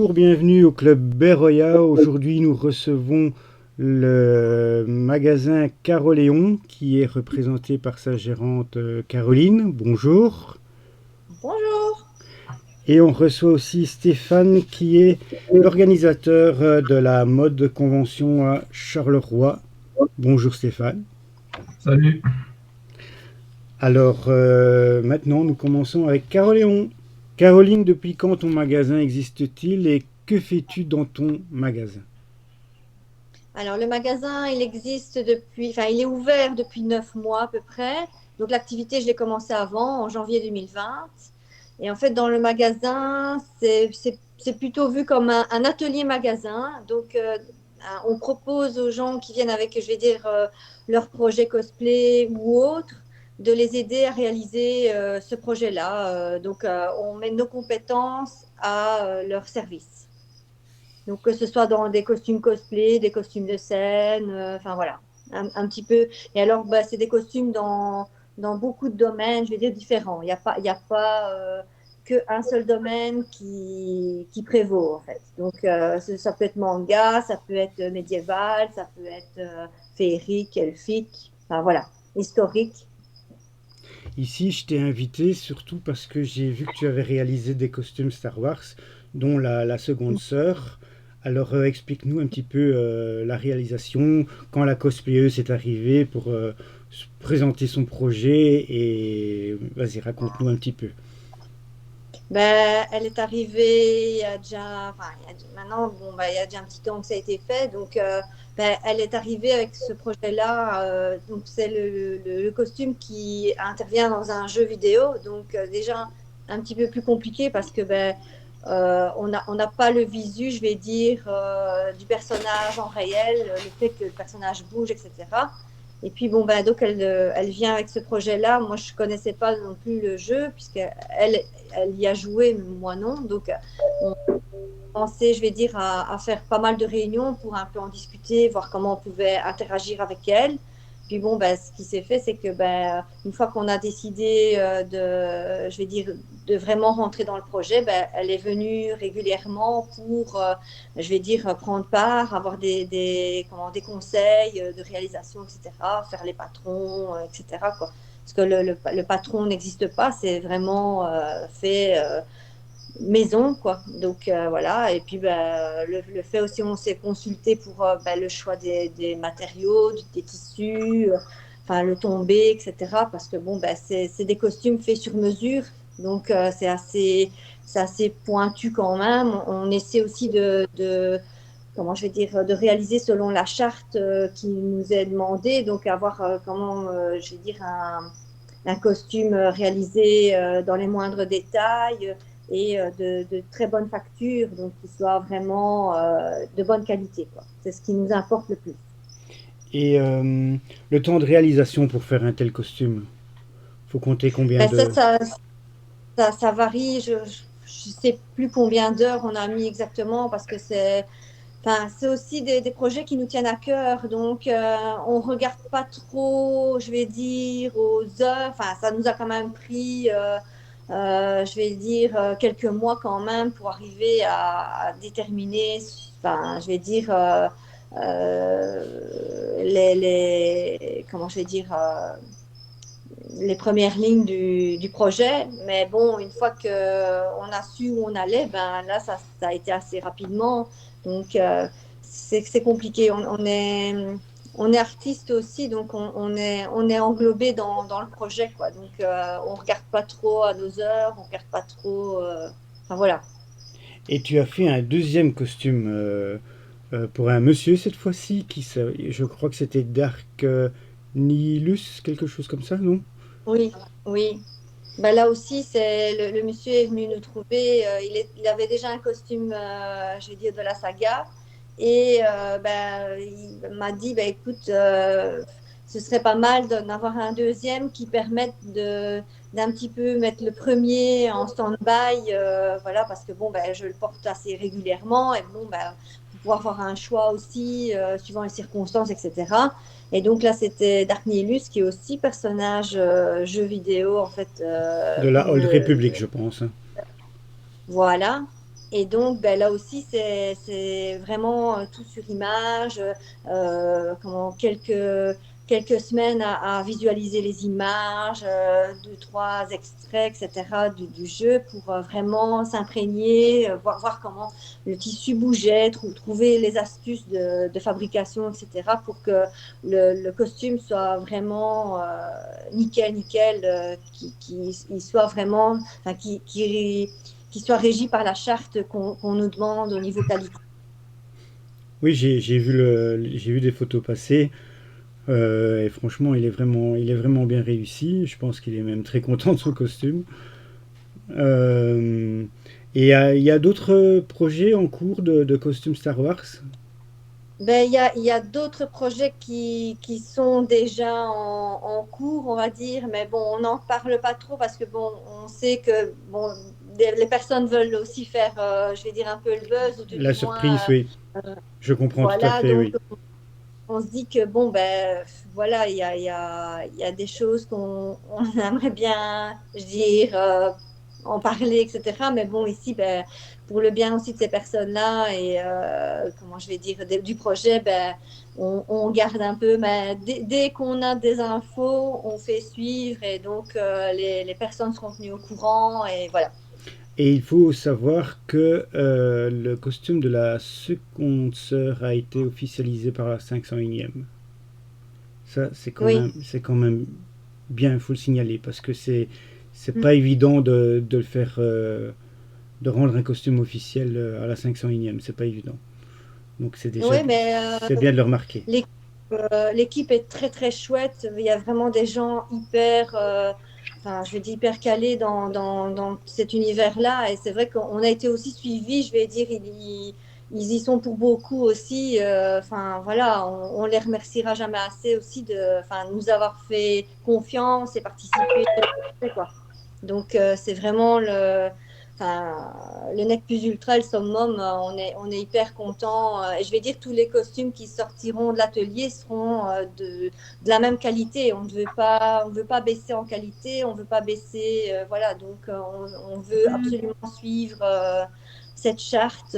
Bonjour, bienvenue au Club Beroya. Aujourd'hui, nous recevons le magasin Caroléon qui est représenté par sa gérante Caroline. Bonjour. Bonjour. Et on reçoit aussi Stéphane qui est l'organisateur de la mode convention à Charleroi. Bonjour Stéphane. Salut. Alors maintenant, nous commençons avec Caroléon. Caroline, depuis quand ton magasin existe-t-il et que fais-tu dans ton magasin? Alors, le magasin, il existe depuis, enfin, il est ouvert depuis 9 mois à peu près. Donc, l'activité, je l'ai commencé avant, en janvier 2020. Et en fait, dans le magasin, c'est plutôt vu comme un atelier magasin. Donc, on propose aux gens qui viennent avec, je vais dire, leur projet cosplay ou autre, de les aider à réaliser ce projet-là. Donc, on met nos compétences à leur service. Donc, que ce soit dans des costumes cosplay, des costumes de scène, enfin voilà, un petit peu. Et alors, bah, c'est des costumes dans beaucoup de domaines, je vais dire, différents. Il y a pas qu'un seul domaine qui prévaut, en fait. Donc, ça peut être manga, ça peut être médiéval, ça peut être féerique, elfique, enfin voilà, historique. Ici, je t'ai invité surtout parce que j'ai vu que tu avais réalisé des costumes Star Wars, dont la seconde sœur. Alors, explique-nous un petit peu la réalisation, quand la cosplayeuse est arrivée pour présenter son projet et vas-y, raconte-nous un petit peu. Ben, elle est arrivée il y a déjà, enfin, maintenant, bon, ben, il y a déjà un petit temps que ça a été fait. Donc, ben, elle est arrivée avec ce projet-là. Donc, c'est le costume qui intervient dans un jeu vidéo. Donc, déjà, un petit peu plus compliqué parce que ben, on n'a pas le visu, je vais dire, du personnage en réel, le fait que le personnage bouge, etc. Et puis bon ben donc elle vient avec ce projet-là. Moi je connaissais pas non plus le jeu puisque elle y a joué, mais moi non. Donc on pensait, je vais dire, à faire pas mal de réunions pour un peu en discuter, voir comment on pouvait interagir avec elle. Puis bon, ben, ce qui s'est fait, c'est que ben, une fois qu'on a décidé je vais dire, de vraiment rentrer dans le projet, ben, elle est venue régulièrement pour, je vais dire, prendre part, avoir des conseils de réalisation, etc., faire les patrons, etc., quoi. Parce que le patron n'existe pas, c'est vraiment fait maison, quoi. Donc voilà, et puis le fait aussi, on s'est consulté pour le choix des matériaux, des tissus, enfin le tombé, etc. Parce que bon, c'est des costumes faits sur mesure, donc c'est assez pointu quand même. On essaie aussi comment je vais dire, de réaliser selon la charte qui nous est demandée, donc avoir comment, je vais dire, un costume réalisé dans les moindres détails et de très bonne facture, donc qui soit vraiment de bonne qualité, quoi. C'est ce qui nous importe le plus. Et le temps de réalisation pour faire un tel costume, faut compter combien Ben, ça, de... ça, ça varie. Je ne sais plus combien d'heures on a mis exactement parce que c'est aussi des projets qui nous tiennent à cœur. Donc, on ne regarde pas trop, je vais dire, aux heures. Enfin, ça nous a quand même pris, je vais dire, quelques mois quand même pour arriver à déterminer, enfin, je vais dire, comment je vais dire, les premières lignes du projet. Mais bon, une fois qu'on a su où on allait, ben là, ça a été assez rapidement. Donc, c'est compliqué. On est artiste aussi, donc on est englobé dans le projet, quoi. Donc, on ne regarde pas trop à nos heures, on ne regarde pas trop. Enfin, voilà. Et tu as fait un deuxième costume pour un monsieur cette fois-ci, je crois que c'était Dark Nihilus, quelque chose comme ça, non? Oui, oui. Ben là aussi, le monsieur est venu nous trouver. Il avait déjà un costume, je vais dire, de la saga. Et il m'a dit, écoute, ce serait pas mal d'en avoir un deuxième qui permette d'un petit peu mettre le premier en stand-by. Voilà, parce que bon, je le porte assez régulièrement. Et bon, pour pouvoir avoir un choix aussi, suivant les circonstances, etc. Et donc là, c'était Dark Nihilus, qui est aussi personnage jeu vidéo, en fait, De la comme Old Republic, je pense. voilà. Et donc, ben, là aussi, c'est vraiment tout sur image, quelques semaines à visualiser les images, deux, trois extraits, etc. du jeu pour vraiment s'imprégner, voir comment le tissu bougeait, trouver les astuces de fabrication, etc. pour que le costume soit vraiment nickel, qu'il soit vraiment, enfin, qui soit régi par la charte qu'on nous demande au niveau qualité. Oui, j'ai vu des photos passer. Et franchement, il est vraiment bien réussi. Je pense qu'il est même très content de son costume. Euh, et il y a d'autres projets en cours de costumes Star Wars? Ben, il y a d'autres projets qui sont déjà en cours, on va dire, mais bon, on n'en parle pas trop parce que bon, on sait que bon, les personnes veulent aussi faire, je vais dire, un peu le buzz, ou La du surprise, moins, oui. Je comprends tout à voilà, fait, donc oui. on se dit que bon, ben voilà, il y a des choses on aimerait bien, je dire, en parler, etc. Mais bon, ici, ben, pour le bien aussi de ces personnes-là et comment je vais dire, du projet, ben, on garde un peu. Mais dès qu'on a des infos, on fait suivre et donc les personnes seront tenues au courant et voilà. Et il faut savoir que le costume de la seconde sœur a été officialisé par la 501e. Ça, Oui. c'est quand même bien, il faut le signaler, parce que c'est pas évident de le faire, de rendre un costume officiel à la 501e, c'est pas évident. Donc Oui, mais c'est bien de le remarquer. l'équipe l'équipe est très très chouette. Il y a vraiment des gens hyper, enfin, je vais dire hyper calés dans cet univers-là. Et c'est vrai qu'on a été aussi suivis. Je vais dire, ils y sont pour beaucoup aussi. Enfin voilà, on les remerciera jamais assez aussi enfin, nous avoir fait confiance et participer, quoi. Donc c'est vraiment enfin, le Nec Plus Ultra, le summum, on est hyper content. Et je vais dire, tous les costumes qui sortiront de l'atelier seront de la même qualité. On ne veut pas baisser en qualité, on ne veut pas baisser, voilà. Donc on veut absolument suivre cette charte,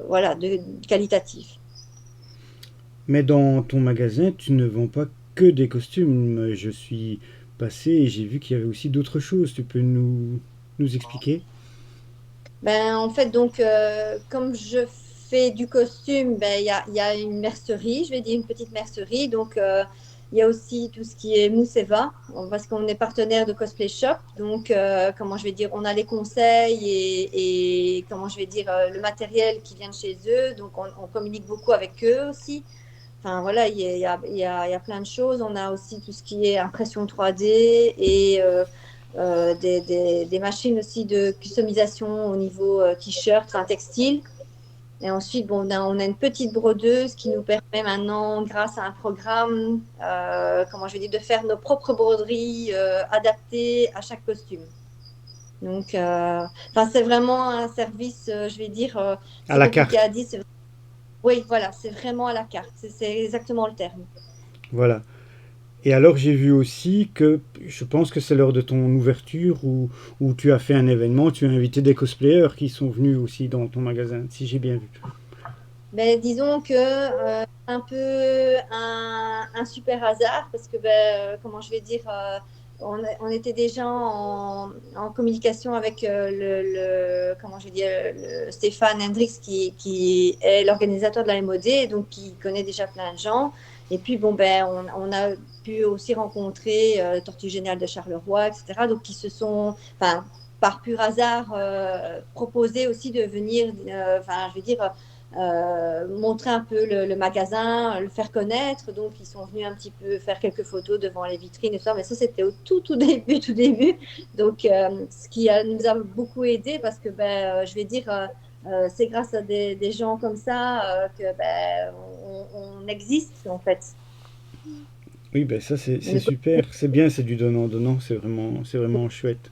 voilà, de qualitatif. Mais dans ton magasin, tu ne vends pas que des costumes. Je suis passé et j'ai vu qu'il y avait aussi d'autres choses. Tu peux nous expliquer? Ben, en fait, donc, comme je fais du costume, ben, il y a une mercerie, je vais dire une petite mercerie. Donc, il y a aussi tout ce qui est Mousseva, parce qu'on est partenaire de Cosplay Shop. Donc, comment je vais dire, on a les conseils et comment je vais dire, le matériel qui vient de chez eux. Donc, on communique beaucoup avec eux aussi. Enfin, voilà, il y a plein de choses. On a aussi tout ce qui est impression 3D et des machines aussi de customisation au niveau t-shirt, enfin textile. Et ensuite, bon, on a une petite brodeuse qui nous permet maintenant, grâce à un programme, comment je vais dire, de faire nos propres broderies adaptées à chaque costume. Donc, enfin, c'est vraiment un service, je vais dire, À c'est la compliqué carte. à dire. Oui, voilà, c'est vraiment à la carte. C'est exactement le terme. Voilà. Et alors j'ai vu aussi que, je pense que c'est lors de ton ouverture où tu as fait un événement, tu as invité des cosplayers qui sont venus aussi dans ton magasin, si j'ai bien vu. Ben, disons que un peu un super hasard parce que ben, comment je vais dire on était déjà en communication avec comment je vais dire le Stéphane Hendricks qui est l'organisateur de la MOD donc qui connaît déjà plein de gens et puis bon ben on a pu aussi rencontrer Tortue Géniale de Charleroi, etc. Donc qui se sont enfin par pur hasard proposé aussi de venir enfin je veux dire montrer un peu le magasin, le faire connaître. Donc, ils sont venus un petit peu faire quelques photos devant les vitrines et tout ça. Mais ça, c'était au tout début, tout début. Donc, ce qui nous a beaucoup aidé parce que, ben, je vais dire, c'est grâce à des gens comme ça que ben, on existe, en fait. Oui, ben ça On c'est est super, c'est bien, c'est du donnant-donnant, c'est vraiment chouette.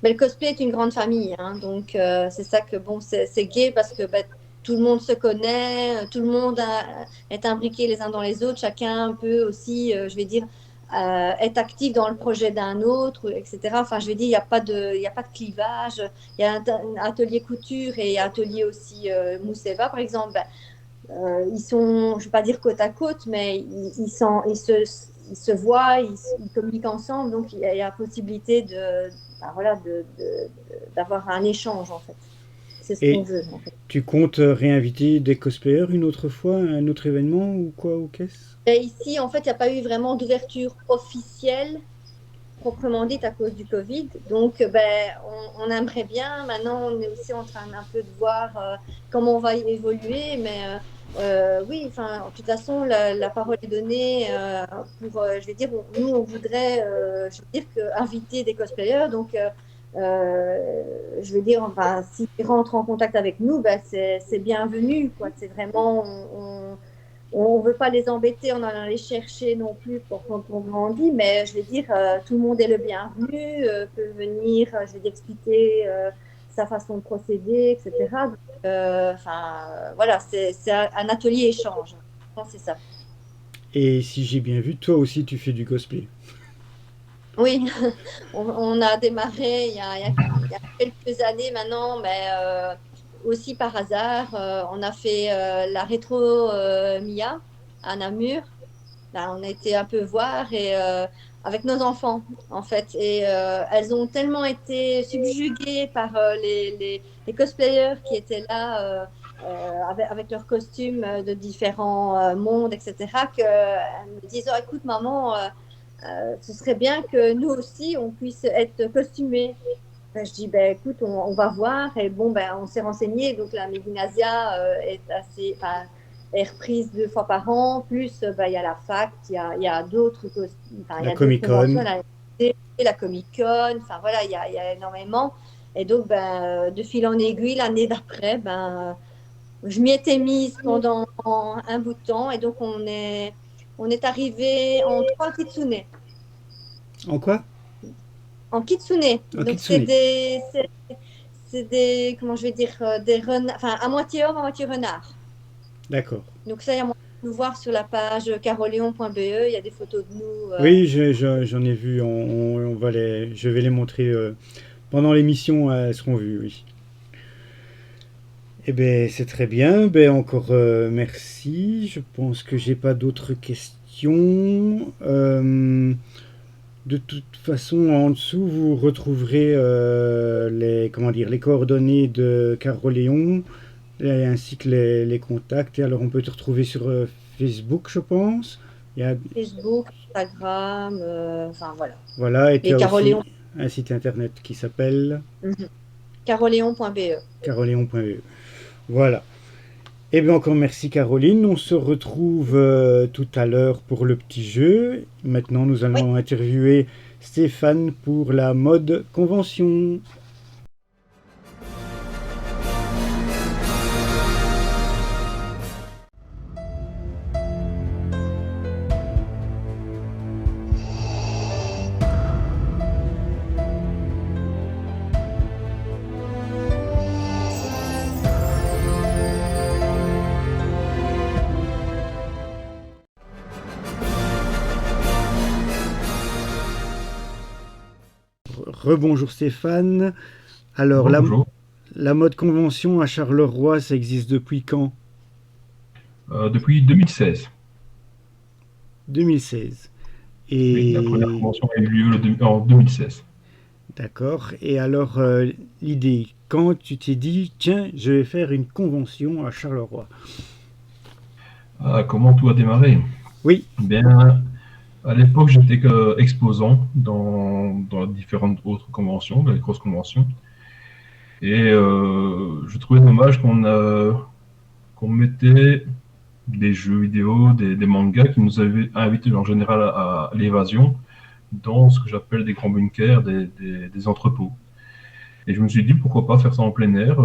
Mais le cosplay est une grande famille, hein, donc c'est ça que bon, c'est gai parce que bah, tout le monde se connaît, tout le monde est imbriqué les uns dans les autres, chacun peut aussi, je vais dire, être actif dans le projet d'un autre, etc. Enfin, je veux dire, il y a pas de clivage. Il y a un atelier couture et atelier aussi Mousseva, par exemple. Ben, ils sont, je ne vais pas dire côte à côte, mais ils se voient, ils communiquent ensemble. Donc, il y a possibilité ben voilà, d'avoir un échange, en fait. C'est ce qu'on Et veut, en fait. tu comptes réinviter des cosplayers une autre fois, à un autre événement ou quoi, ou qu'est-ce? Et ici, en fait, il n'y a pas eu vraiment d'ouverture officielle proprement dite à cause du Covid. Donc, ben, on aimerait bien. Maintenant, on est aussi en train un peu de voir comment on va y évoluer. Mais oui, enfin, de toute façon, la parole est donnée pour, je vais dire, nous, on voudrait, je veux dire, inviter des cosplayers. Donc, je veux dire, enfin, s'ils rentrent en contact avec nous, ben, c'est bienvenu, quoi. C'est vraiment, on ne veut pas les embêter en allant les chercher non plus pour quand on grandit, mais je vais dire, tout le monde est le bienvenu, peut venir, je vais dire, expliquer sa façon de procéder, etc. Donc, voilà, c'est un atelier échange. C'est ça. Et si j'ai bien vu, toi aussi tu fais du cosplay. Oui, on a démarré il y a quelques années maintenant, mais aussi par hasard, on a fait la rétro Mia à Namur. Là, on a été un peu voir et avec nos enfants en fait et elles ont tellement été subjuguées par les cosplayers qui étaient là avec leurs costumes de différents mondes, etc., qu'elles me disent, oh, écoute maman, ce serait bien que nous aussi on puisse être costumés. Ben, je dis, ben, écoute, on va voir. Et bon, ben, on s'est renseigné. Donc, la Médinasia est assez, enfin, est reprise 2 fois par an. Plus, ben, il y a la fac, il y a d'autres, enfin, il y La a d'autres Comic conventions, Con. la Comic Con. Enfin, voilà, il y a énormément. Et donc, ben, de fil en aiguille, l'année d'après, ben, je m'y étais mise pendant un bout de temps. Et donc, on est arrivé en 3 kitsune. En quoi? En kitsune. En Donc, Kitsune. c'est des, comment je vais dire, des renards, enfin, à moitié homme, à moitié renard. D'accord. Donc, ça, il y a moyen de nous voir sur la page caroléon.be. Il y a des photos de nous. Oui, j'en ai vu. On va je vais les montrer pendant l'émission. Elles seront vues, oui. Eh bien, c'est très bien. Ben, encore merci. Je pense que j'ai pas d'autres questions. De toute façon, en dessous, vous retrouverez les, comment dire, les coordonnées de Caroléon, ainsi que les contacts. Et alors, on peut te retrouver sur Facebook, je pense. Il y a, Facebook, Instagram, enfin, voilà. voilà, et tu Et as caroléon, aussi un site internet qui s'appelle caroléon.be. caroléon.be. Voilà. Eh bien, encore merci Caroline. On se retrouve tout à l'heure pour le petit jeu. Maintenant, nous Oui. allons interviewer Stéphane pour la mode convention. Rebonjour Stéphane. Alors, Bonjour. la mode convention à Charleroi, ça existe depuis quand? Depuis 2016. 2016. Oui, la première Et convention a eu lieu en 2016. d'accord. Et alors, l'idée, quand tu t'es dit, tiens, je vais faire une convention à Charleroi? Comment tout a démarré? Oui, Eh bien, à l'époque, j'étais exposant dans différentes autres conventions, dans les grosses conventions. Et je trouvais dommage qu'on mettait des jeux vidéo, des mangas qui nous avaient invités en général à l'évasion dans ce que j'appelle des grands bunkers, des entrepôts. Et je me suis dit, pourquoi pas faire ça en plein air,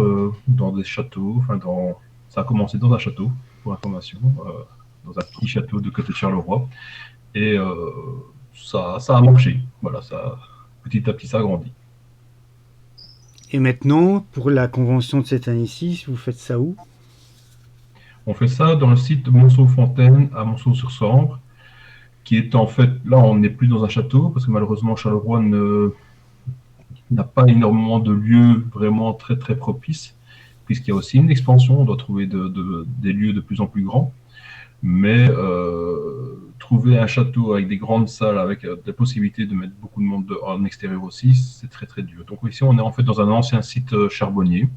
dans des châteaux, ça a commencé dans un château, pour information, dans un petit château de côté de Charleroi. Et ça a marché. Voilà, petit à petit, ça a grandi. et maintenant, pour la convention de cette année-ci, vous faites ça où? On fait ça dans le site de Monceau-Fontaine à Monceau-sur-Sambre. qui est en fait, là on n'est plus dans un château, parce que malheureusement Charleroi n'a pas énormément de lieux vraiment très très propices, puisqu'il y a aussi une expansion, on doit trouver des lieux de plus en plus grands, mais trouver un château avec des grandes salles, avec des possibilités de mettre beaucoup de monde en extérieur aussi, c'est très très dur. Donc ici on est en fait dans un ancien site charbonnier,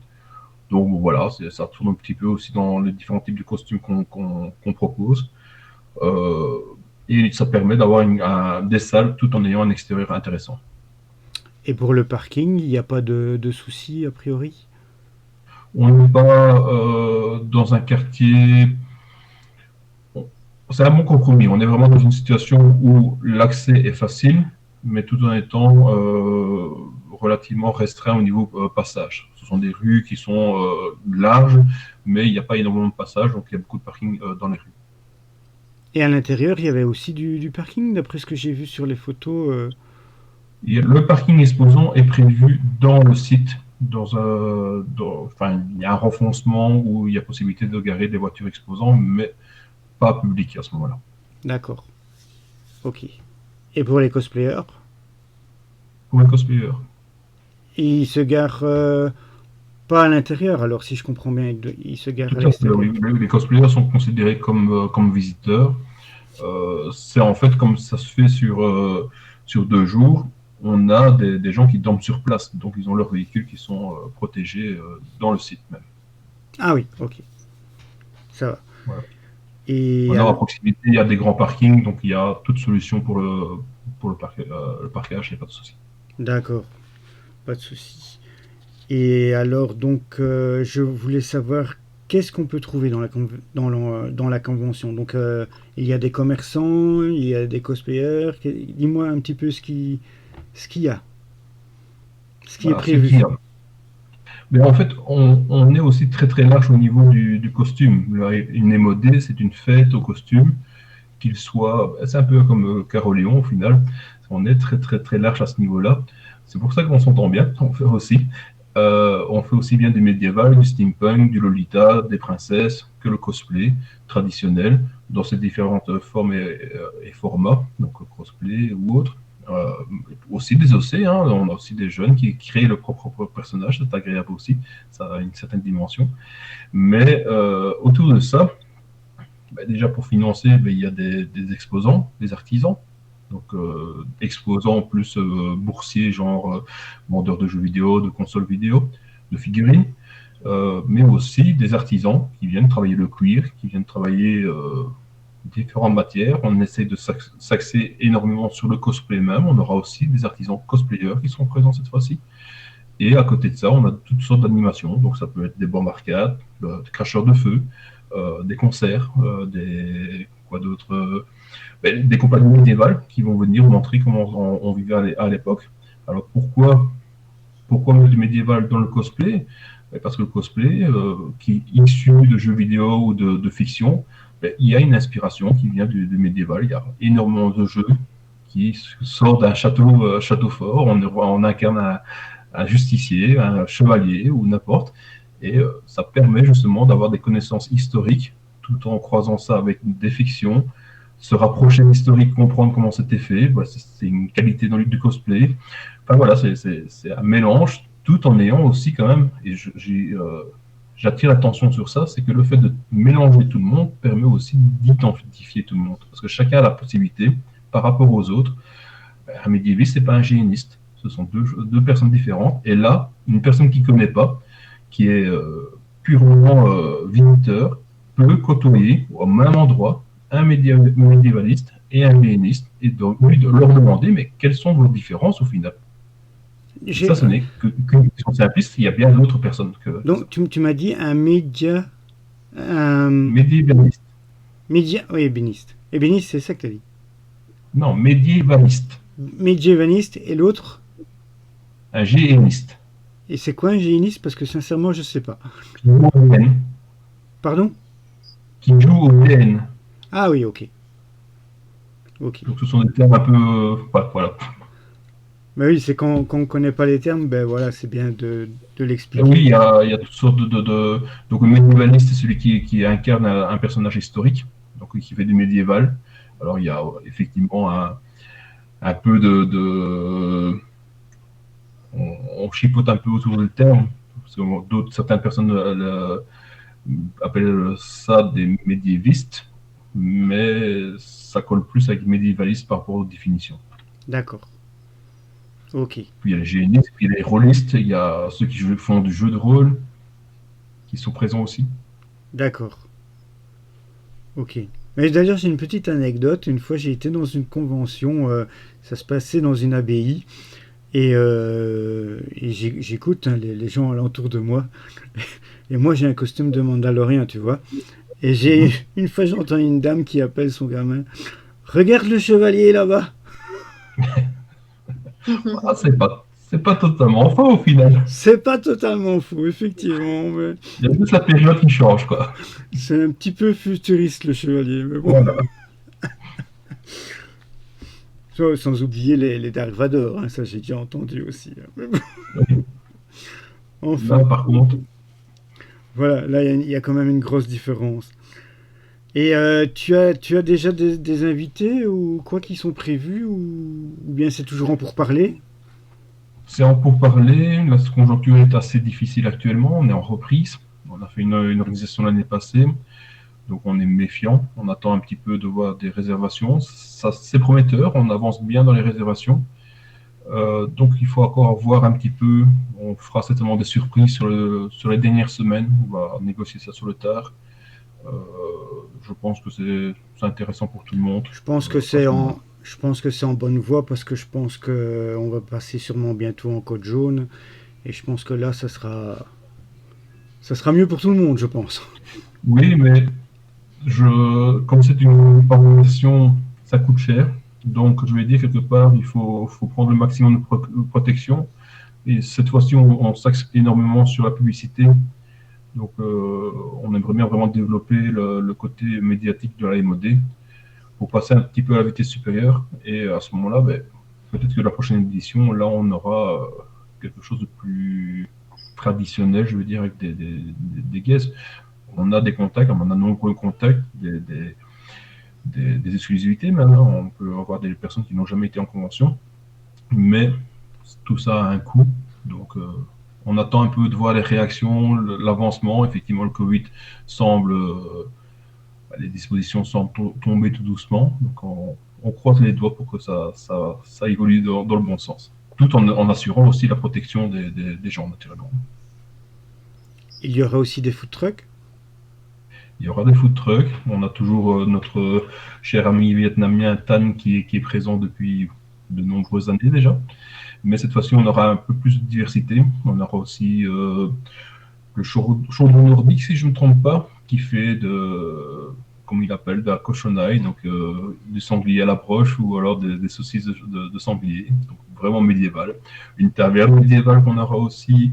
donc voilà, ça tourne un petit peu aussi dans les différents types de costumes qu'on propose. Et ça permet d'avoir des salles tout en ayant un extérieur intéressant. Et pour le parking, il n'y a pas de soucis a priori? On n'est pas dans un quartier. C'est un bon compromis. On est vraiment dans une situation où l'accès est facile, mais tout en étant relativement restreint au niveau passage. Ce sont des rues qui sont larges, mais il n'y a pas énormément de passages, donc il y a beaucoup de parking dans les rues. Et à l'intérieur, il y avait aussi du parking, d'après ce que j'ai vu sur les photos. Le parking exposant est prévu dans le site. Enfin, il y a un renfoncement où il y a possibilité de garer des voitures exposants, mais pas public à ce moment-là. D'accord. Ok. Et pour les cosplayers? Pour les cosplayers. Ils se garent pas à l'intérieur, alors si je comprends bien, ils se garent à l'extérieur. Oui. Les cosplayers sont considérés comme visiteurs. C'est en fait comme ça se fait sur 2 jours. On a des gens qui dorment sur place, donc ils ont leurs véhicules qui sont protégés dans le site même. Ah oui, ok. Ça va. Voilà. Et alors, à proximité, il y a des grands parkings, donc il y a toute solution pour le parquage, il n'y a pas de souci. D'accord, pas de souci. Et alors, donc, je voulais savoir qu'est-ce qu'on peut trouver dans la convention. Donc, il y a des commerçants, il y a des cosplayers. Dis-moi un petit peu ce qu'il y a, ce qui est prévu. Mais en fait, on est aussi très très large au niveau du costume. Une émodée, c'est une fête au costume, qu'il soit. C'est un peu comme Caroléon au final. On est très très très large à ce niveau-là. C'est pour ça qu'on s'entend bien. On fait aussi bien du médiéval, du steampunk, du Lolita, des princesses, que le cosplay traditionnel, dans ses différentes formes et formats, donc cosplay ou autre. Aussi des OC, hein, on a aussi des jeunes qui créent leur propre personnage, c'est agréable aussi, ça a une certaine dimension. Mais autour de ça, déjà pour financer, il y a des exposants, des artisans, donc exposants plus boursiers, genre vendeurs de jeux vidéo, de consoles vidéo, de figurines, mais aussi des artisans qui viennent travailler le cuir, qui viennent travailler différentes matières. On essaie de s'axer énormément sur le cosplay même. On aura aussi des artisans cosplayers qui seront présents cette fois-ci. Et à côté de ça, on a toutes sortes d'animations. Donc ça peut être des bornes arcades, des cracheurs de feu, des concerts, des compagnies médiévales qui vont venir montrer comment on vivait à l'époque. Alors pourquoi mettre du médiéval dans le cosplay? Parce que le cosplay, qui est issu de jeux vidéo ou de fiction, il y a une inspiration qui vient du médiéval. Il y a énormément de jeux qui sortent d'un château fort. On incarne un justicier, un chevalier ou n'importe. Et ça permet justement d'avoir des connaissances historiques tout en croisant ça avec des fictions, se rapprocher de l'historique, comprendre comment c'était fait. Voilà, c'est une qualité dans du cosplay. Enfin voilà, c'est un mélange tout en ayant aussi quand même, et j'attire l'attention sur ça, c'est que le fait de mélanger tout le monde permet aussi d'identifier tout le monde. Parce que chacun a la possibilité, par rapport aux autres, un médiéviste, ce n'est pas un géniste. Ce sont deux personnes différentes. Et là, une personne qui ne connaît pas, qui est purement visiteur, peut côtoyer au même endroit un médiévaliste et un géniste, et donc lui de leur demander, mais quelles sont vos différences au final? Ça, ce n'est qu'une question simpliste, il y a bien d'autres personnes que... Donc, tu m'as dit un médiévaliste. Oui, ébéniste. Ébéniste, c'est ça que tu as dit? Non, médiévaliste. Médiévaliste, et l'autre? Un géniste. Et c'est quoi un géniste? Parce que sincèrement, je ne sais pas. Qui joue au DN. Pardon? Qui joue au DN. Ah oui, ok. Donc ce sont des termes un peu... voilà. Mais oui, c'est quand on ne connaît pas les termes, ben voilà, c'est bien de l'expliquer. Oui, il y a toutes sortes de... Donc le médiévaliste, c'est celui qui incarne un personnage historique, donc qui fait du médiéval. Alors il y a effectivement un peu on chipote un peu autour du terme, parce que certaines personnes appellent ça des médiévistes, mais ça colle plus avec médiévaliste par rapport aux définitions. D'accord. Ok. Puis il y a les génistes, puis il y a les rôlistes, il y a ceux qui font du jeu de rôle, qui sont présents aussi. D'accord. Ok. Mais d'ailleurs, j'ai une petite anecdote. Une fois, j'ai été dans une convention. Ça se passait dans une abbaye. Et j'écoute hein, les gens alentour de moi. Et moi, j'ai un costume de mandalorien, tu vois. Et une fois, j'entends une dame qui appelle son gamin. Regarde le chevalier là-bas. Ah, c'est pas totalement faux au final. C'est pas totalement faux, effectivement. Mais Il y a juste la période qui change, quoi. c'est un petit peu futuriste le chevalier. Mais bon. Voilà. Sans oublier les Dark Vador. Hein, ça, j'ai déjà entendu aussi. Hein. Mais bon. Là, Enfin. par contre, Voilà, là, il y a quand même une grosse différence. Et tu as déjà des invités ou quoi qui sont prévus ou bien c'est toujours en pourparlers? c'est en pourparler. La conjoncture est assez difficile actuellement. On est en reprise. On a fait une organisation l'année passée. Donc on est méfiant. On attend un petit peu de voir des réservations. Ça, c'est prometteur. On avance bien dans les réservations. Donc il faut encore voir un petit peu. On fera certainement des surprises sur les dernières semaines. On va négocier ça sur le tard. Euh, je pense que c'est intéressant pour tout le monde. Je pense que c'est en, je pense que c'est en bonne voie parce que je pense que on va passer sûrement bientôt en code jaune et je pense que là ça sera mieux pour tout le monde, je pense. Oui, mais comme c'est une formation, ça coûte cher. Donc, je vais dire quelque part, faut prendre le maximum de protection. Et cette fois-ci, on s'axe énormément sur la publicité. Donc, on aimerait bien vraiment développer le côté médiatique de la MOD pour passer un petit peu à la vitesse supérieure. Et à ce moment-là, ben, peut-être que la prochaine édition, là, on aura quelque chose de plus traditionnel, je veux dire, avec des guests. On a des contacts, on a de nombreux contacts, des exclusivités maintenant. On peut avoir des personnes qui n'ont jamais été en convention, mais tout ça a un coût. Donc, on attend un peu de voir les réactions, l'avancement. Effectivement, le Covid semble, les dispositions semblent tomber tout doucement. Donc, on croise les doigts pour que ça évolue dans le bon sens. Tout en assurant aussi la protection des gens, naturellement. Il y aura aussi des food trucks. Il y aura des food trucks. On a toujours notre cher ami vietnamien Tan qui est présent depuis de nombreuses années déjà. Mais cette fois-ci, on aura un peu plus de diversité. On aura aussi le chaudron nordique, si je ne me trompe pas, qui fait comme il appelle, de la cochonaille, donc du sanglier à la broche ou alors des saucisses de sanglier. Donc vraiment médiéval. Une taverne médiévale qu'on aura aussi.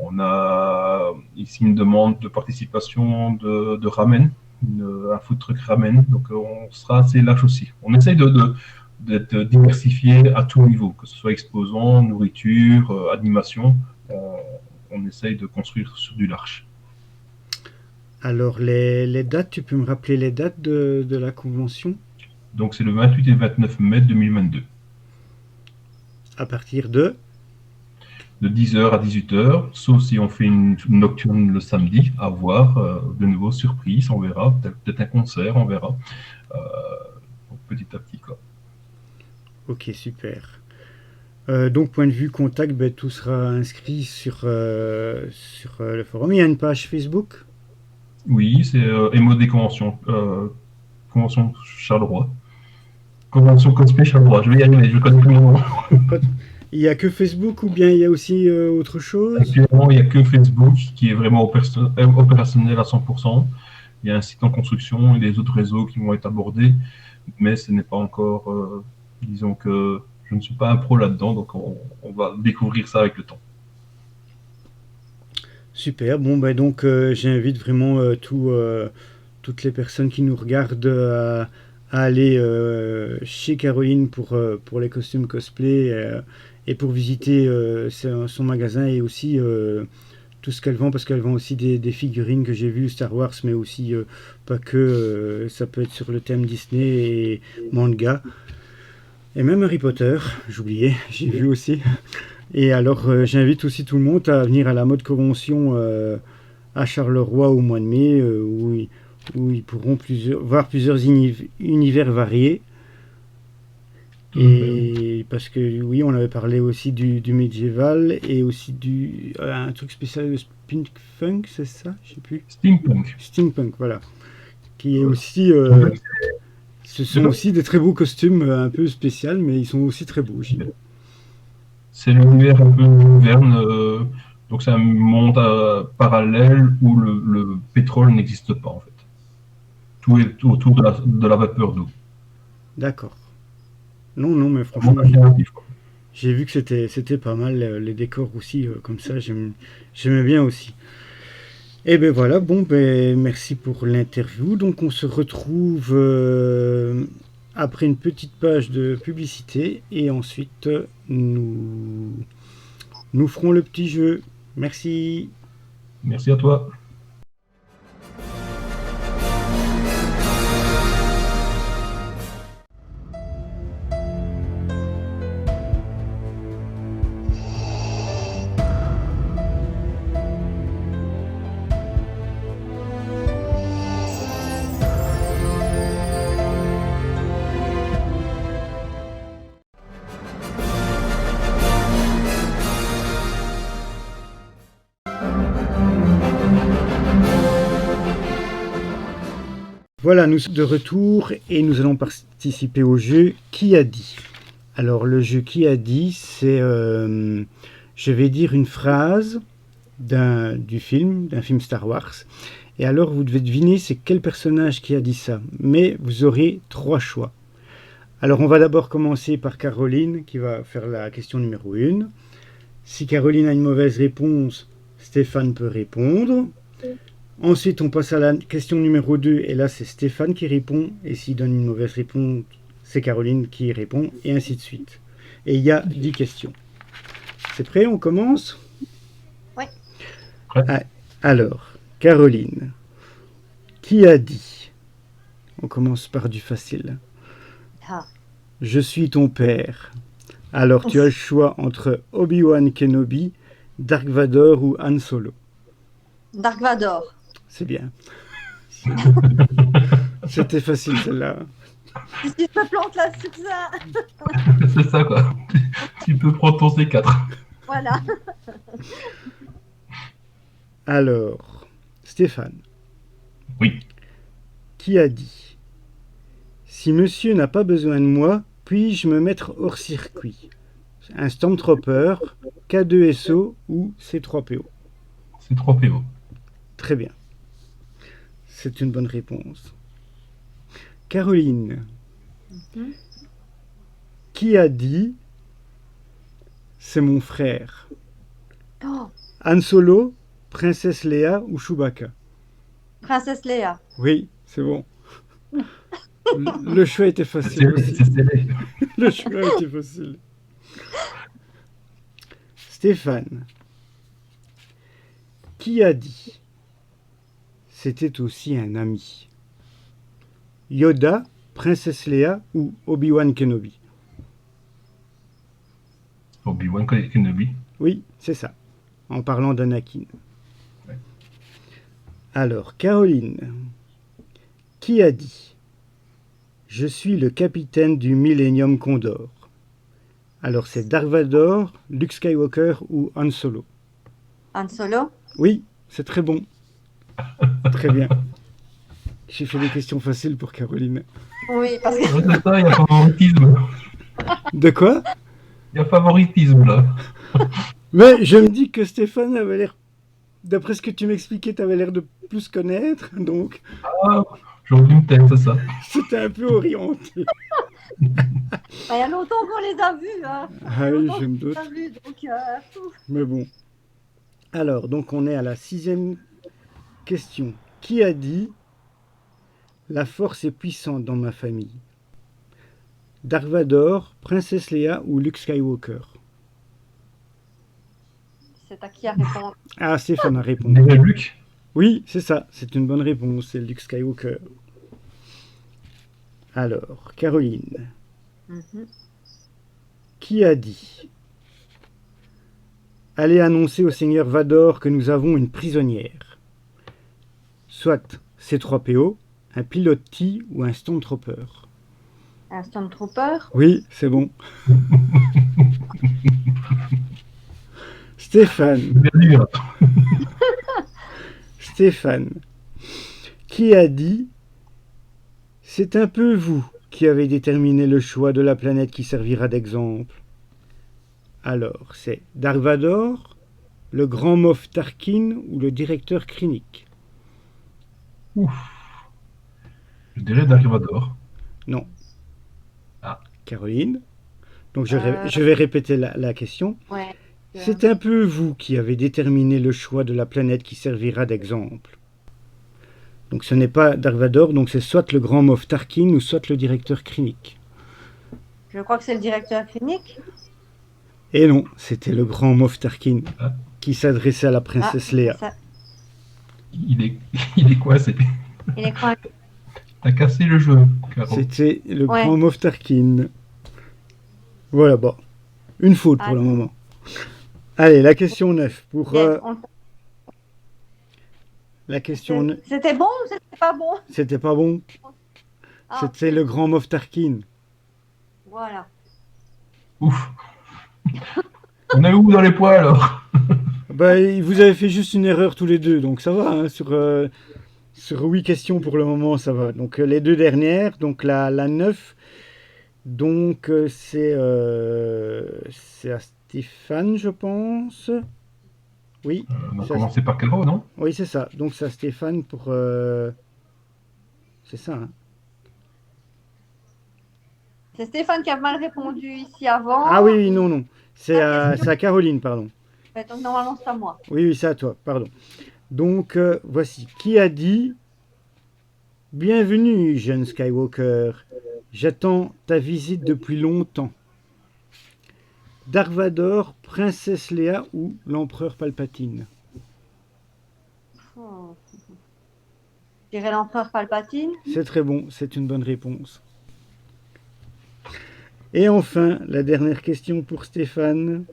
On a ici une demande de participation de ramen, un food truck ramen. Donc on sera assez large aussi. On essaye d'être diversifié à tout niveau, que ce soit exposant, nourriture, animation. On essaye de construire sur du large. Alors les dates, tu peux me rappeler les dates de la convention? Donc c'est le 28 et 29 mai 2022. À partir de. De 10h à 18h, sauf si on fait une nocturne le samedi, à voir, de nouveau surprise, on verra, peut-être un concert, on verra, petit à petit, quoi. Ok, super. Donc, point de vue contact, ben, tout sera inscrit sur le forum. Il y a une page Facebook. Oui, c'est MOD Convention Charleroi. Convention Cosplay Charleroi, je vais y arriver, je connais plus mon nom. Il n'y a que Facebook ou bien il y a aussi autre chose? Actuellement, il n'y a que Facebook qui est vraiment opérationnel à 100%. Il y a un site en construction et des autres réseaux qui vont être abordés, mais ce n'est pas encore, disons que je ne suis pas un pro là-dedans, donc on va découvrir ça avec le temps. Super, bon ben donc j'invite vraiment toutes les personnes qui nous regardent à aller chez Caroline pour les costumes cosplay et pour visiter son magasin et aussi tout ce qu'elle vend, parce qu'elle vend aussi des figurines que j'ai vues Star Wars, mais aussi pas que, ça peut être sur le thème Disney et manga. Et même Harry Potter, j'oubliais, j'ai vu aussi. Et alors, j'invite aussi tout le monde à venir à la mode convention à Charleroi au mois de mai, où ils pourront voir plusieurs univers variés. Et parce que oui, on avait parlé aussi du médiéval et aussi un truc spécial, le Spink-Funk, c'est ça? Je sais plus. Steampunk. Steampunk, voilà. Qui est aussi... ce sont aussi des très beaux costumes un peu spéciaux, mais ils sont aussi très beaux. C'est l'univers un peu Verne, donc c'est un monde parallèle où le pétrole n'existe pas en fait. Tout est autour de la vapeur d'eau. D'accord. Non, mais franchement, j'ai vu que c'était pas mal, les décors aussi, comme ça, j'aimais bien aussi. Et ben voilà, bon, ben merci pour l'interview. Donc on se retrouve après une petite page de publicité et ensuite nous ferons le petit jeu. Merci. Merci à toi. Voilà, nous sommes de retour et nous allons participer au jeu Qui a dit. Alors le jeu Qui a dit, c'est je vais dire une phrase d'un film Star Wars, et alors vous devez deviner c'est quel personnage qui a dit ça, mais vous aurez 3 choix. Alors on va d'abord commencer par Caroline qui va faire la question numéro 1. Si Caroline a une mauvaise réponse, Stéphane peut répondre. Ensuite, on passe à la question numéro 2, et là, c'est Stéphane qui répond, et s'il donne une mauvaise réponse, c'est Caroline qui répond, et ainsi de suite. Et il y a 10 questions. C'est prêt, on commence? Oui. Alors, Caroline, qui a dit? On commence par du facile. Je suis ton père. Alors, tu as le choix entre Obi-Wan Kenobi, Dark Vador ou Han Solo. Dark Vador. C'est bien. C'était facile celle-là. Si tu te plantes là sur ça. C'est ça quoi. Tu peux prendre ton C4. Voilà. Alors, Stéphane. Oui. Qui a dit? Si monsieur n'a pas besoin de moi, puis-je me mettre hors circuit? Un Stormtrooper, K2SO ou C3PO? C3PO. Très bien. C'est une bonne réponse. Caroline. Qui a dit c'est mon frère? Han Solo, Princesse Leia ou Chewbacca? Princesse Leia. Oui, c'est bon. Le choix était facile aussi. Le choix était facile. Stéphane. Qui a dit c'était aussi un ami? Yoda, Princesse Leia ou Obi-Wan Kenobi? Obi-Wan Kenobi. Oui, c'est ça. En parlant d'Anakin. Ouais. Alors, Caroline. Qui a dit je suis le capitaine du Millennium Condor? Alors, c'est Dark Vador, Luke Skywalker ou Han Solo? Han Solo? Oui, c'est très bon. Très bien. J'ai fait des questions faciles pour Caroline. Oui, parce que... C'est ça, il y a favoritisme. De quoi? Il y a favoritisme là. Mais je me dis que Stéphane avait l'air... D'après ce que tu m'expliquais, tu avais l'air de plus connaître, donc... Ah, j'aurais dû me taire, c'est ça. C'était un peu orienté. Il y a longtemps qu'on les a vus. Hein. Ah oui, je me doute. Donc, mais bon. Alors, donc on est à la 6e question. Qui a dit la force est puissante dans ma famille? Dark Vador, Princesse Leia ou Luke Skywalker? c'est à qui à répondre. Ah, Stéphane a Je répondu. dirais Luc. Oui, c'est ça, c'est une bonne réponse, c'est Luke Skywalker. Alors, Caroline, Mhm. qui a dit: allez annoncer au seigneur Vador que nous avons une prisonnière. Soit C3PO, un pilote T ou un Stormtrooper. Un Stormtrooper. Oui, c'est bon. Stéphane, Bien dur. Stéphane, qui a dit: c'est un peu vous qui avez déterminé le choix de la planète qui servira d'exemple. Alors, c'est Dark Vador, le grand Moff Tarkin ou le directeur Krennic. Ouf. Je dirais Dark Vador. Non. Ah. Caroline. Donc Euh, je vais répéter la question. Ouais. C'est un peu vous qui avez déterminé le choix de la planète qui servira d'exemple. Donc ce n'est pas Dark Vador, donc c'est soit le grand Moff Tarkin ou soit le directeur Krennic. Je crois que c'est le directeur clinique. Et non, c'était le grand Moff Tarkin Ah. qui s'adressait à la princesse Léa. Ça, Il est coincé. il est quand même. T'as cassé le jeu, Caro. C'était le Ouais. grand Moff Tarkin. Voilà, bon. Une faute pour Ah. le moment. Allez, la question 9. Pour la question 9. C'était bon ou c'était pas bon? C'était pas bon. Ah, C'était le grand Moff Tarkin. voilà. Ouf. On est où dans les poids alors? Bah, vous avez fait juste une erreur tous les deux, donc ça va. Hein, sur 8 questions pour le moment, ça va. Donc les deux dernières, donc la 9, donc c'est à Stéphane, je pense. Oui, On a ça- commencé par quel mot, non? oui, c'est ça. Donc c'est à Stéphane pour... c'est ça, hein. C'est Stéphane qui a mal répondu ici avant. Ah oui, oui, non, non. C'est La à, question- c'est à Caroline, pardon. Ouais, donc normalement, c'est à moi. Oui, oui, c'est à toi, pardon. Donc, voici. Qui a dit: bienvenue, jeune Skywalker. J'attends ta visite depuis longtemps. Dark Vador, Princesse Léa ou l'empereur Palpatine? Hmm. Je dirais l'empereur Palpatine. C'est très bon, c'est une bonne réponse. Et enfin, la dernière question pour Stéphane.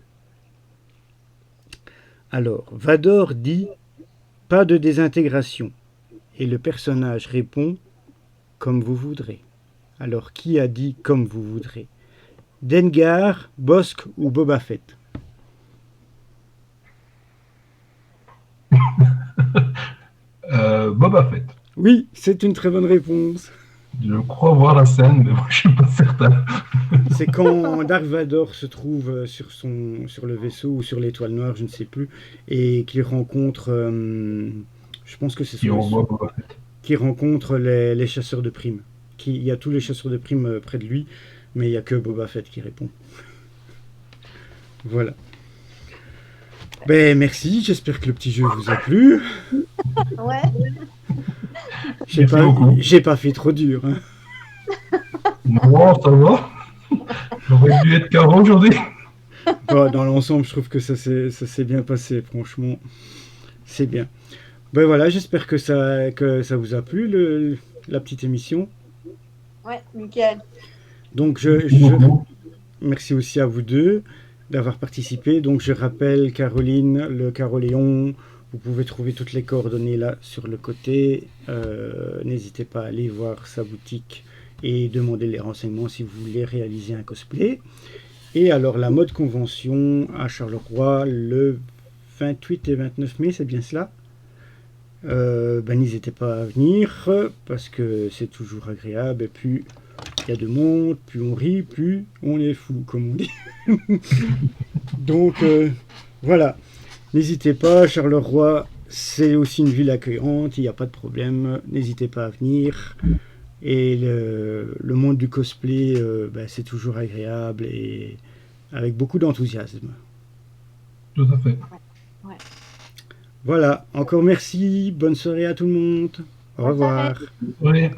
Alors, Vador dit: pas de désintégration. Et le personnage répond: comme vous voudrez. Alors, qui a dit comme vous voudrez? Dengar, Bossk ou Boba Fett? Boba Fett. Oui, c'est une très bonne réponse. Je crois voir la scène, mais moi, je suis pas certain. C'est quand Dark Vador se trouve sur le vaisseau ou sur l'étoile noire, je ne sais plus, et qu'il rencontre, je pense que c'est Si son on vaisseau, voit Boba Fett. qui rencontre les chasseurs de primes. Il y a tous les chasseurs de primes près de lui, mais il n'y a que Boba Fett qui répond. Voilà. Ben merci, j'espère que le petit jeu vous a plu. Ouais. Merci beaucoup. J'ai pas fait trop dur. Hein. Non, ça va. J'aurais dû être Caro aujourd'hui. Bon, dans l'ensemble, je trouve que ça s'est bien passé, franchement. C'est bien. Ben voilà, j'espère que ça vous a plu, la petite émission. Ouais, nickel. Donc, Merci beaucoup. merci aussi à vous deux d'avoir participé. Donc, je rappelle Caroline, le Caroléon. Vous pouvez trouver toutes les coordonnées là sur le côté. N'hésitez pas à aller voir sa boutique et demander les renseignements si vous voulez réaliser un cosplay. Et alors, la mode convention à Charleroi le 28 et 29 mai, c'est bien cela? N'hésitez pas à venir parce que c'est toujours agréable. Et puis, il y a de monde, plus on rit, plus on est fou, comme on dit. Donc, voilà. N'hésitez pas, Charleroi, c'est aussi une ville accueillante, il n'y a pas de problème. N'hésitez pas à venir. Et le monde du cosplay, c'est toujours agréable et avec beaucoup d'enthousiasme. Tout à fait. Ouais. Voilà, encore merci, bonne soirée à tout le monde. Au Bonne soirée. revoir. Oui.